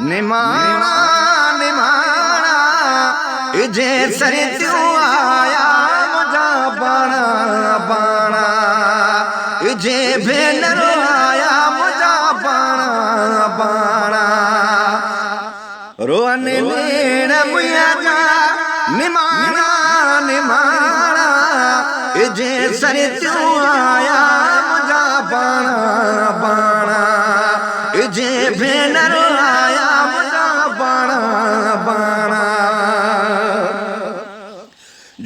निमाना निमाना इजे सरे त्यों आया मुझा बाणा बाणा इजे भेनर आया मुझा बाणा बाणा रोअन नेण मुया जा निमाना निमाना इजे सरे त्यों आया मुझा बाणा बाणा इजे भेनर आया मुझा बाणा बाणा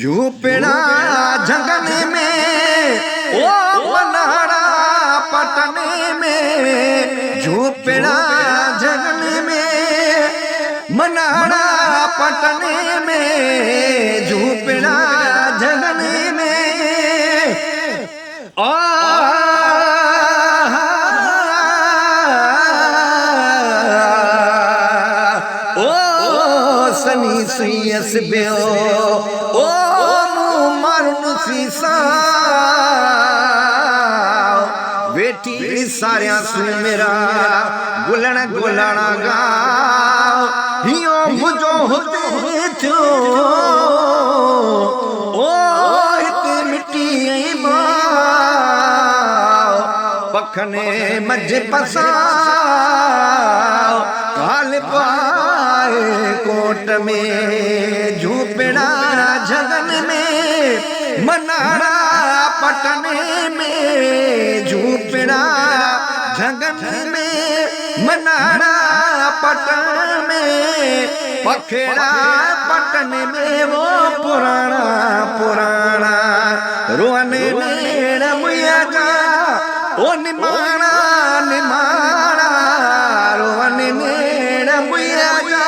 झूपड़ा जंगल में ओ मनाड़ा पटने में झूपड़ा जंगल में मनाड़ा पटने में झूपड़ा जंगल में सनी सुयस बियो ओ मारू सीसा बेटी सारिया सु मेरा गुलण गुलना गाओ हियो मुझो होते थो ओ इते मिट्टी पखने मज पसा काल पाए कोट में झूपड़ा जगन में मनाड़ा पटने में झूपड़ा जगन में मनाड़ा पटन में पखेड़ा पटन में वो पुराना पुराना रोने नेण मुया जा ओ निमाना निमाना रोने नेण मुया जा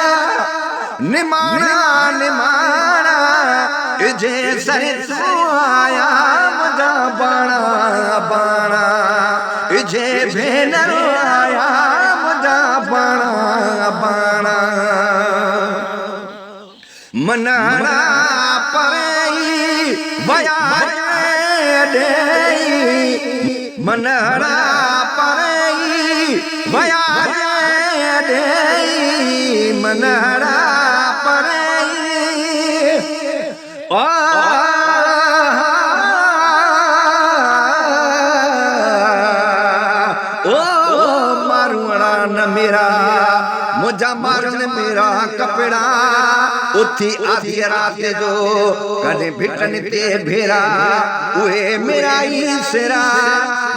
निमाना निमाना इजे सरे त्यों आया मुझा बाणा बाणा इजे भेनर आया मुझा बाणा बाणा मनाड़ा परई वया देई मनाड़ा परई वया देई मनाड़ा परई मारुड़ा न मेरा मुझा मारन मेरा कपड़ा उथी आधी रात जो कदे भिटन ते भेरा उहे मेरा ही सेरा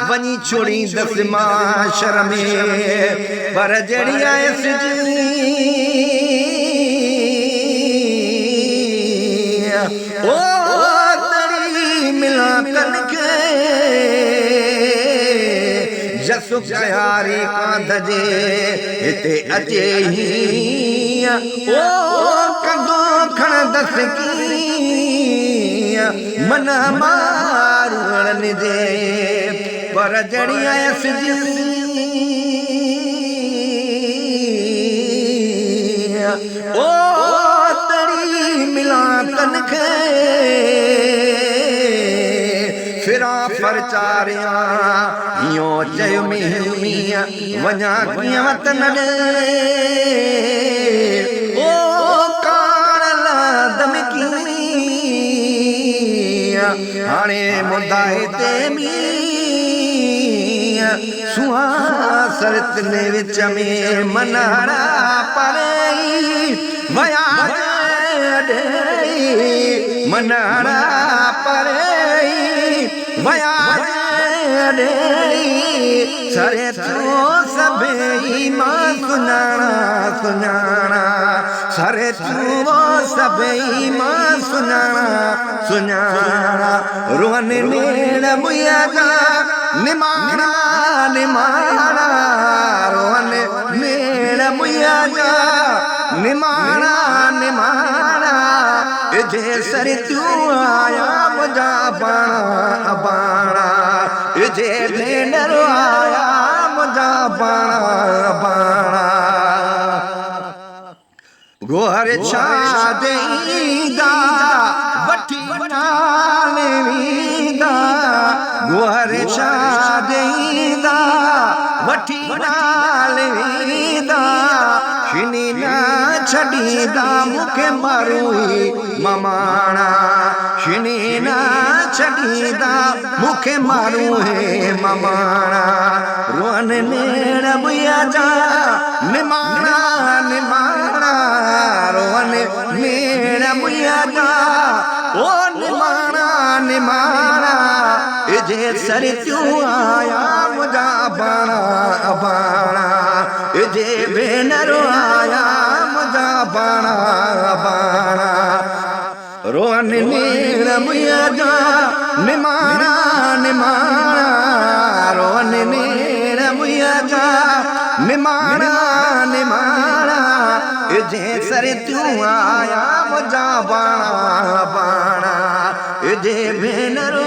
वनी छोड़ी दस माशर में पर जड़िया ओ तड़ी मिला तनके जसु प्यारी कांधजे इते अचे ही ओ कंदो खण दस की मन मारण जे पर जड़िया ओ तड़ी मिला तनखे फिरा परचारिया यो चयो मिया वञा कीअं वतन ओ काणला दमकी हाणे मुदाए ते सुहा सरतने विच में मनाड़ा परई वया देई मनाड़ा परई वया देई सरे तो सभई मां सुनाना सुनाना सरे तो सभई मां सुनाना सुनाना रोन नेण मुया जा निमाना निमाना रोन नेण मुया जा निमाना निमाना इजे सरे त्यों आया मुझा बाणा बाणा जे भेनरो आया मुझा बाणा बाणा गोहर छा देईंदा वठी नाले वींदा गोहर छा देईंदा वठी नाले वींदा शिनी न छॾींदा मूंखे मारूई ममाणा शिनी न छॾींदा मूंखे मारू हे ममाणा रोअन नेड़ बुया जा निमाणा निमाणा रोअन नेड़ बुया जा ओ निमाणा निमाणा जे सर त्यूं आया मुझा बाणा बाणा जे भेनरो आया मुझा बाणा बाणा रोअन नेड़ बुया जा निमाणा निमाणा रोअन नेड़ बुया जा निमाणा निमाणा जे सर त्यूं आया मुझा बाणा बाणा जे भेनरो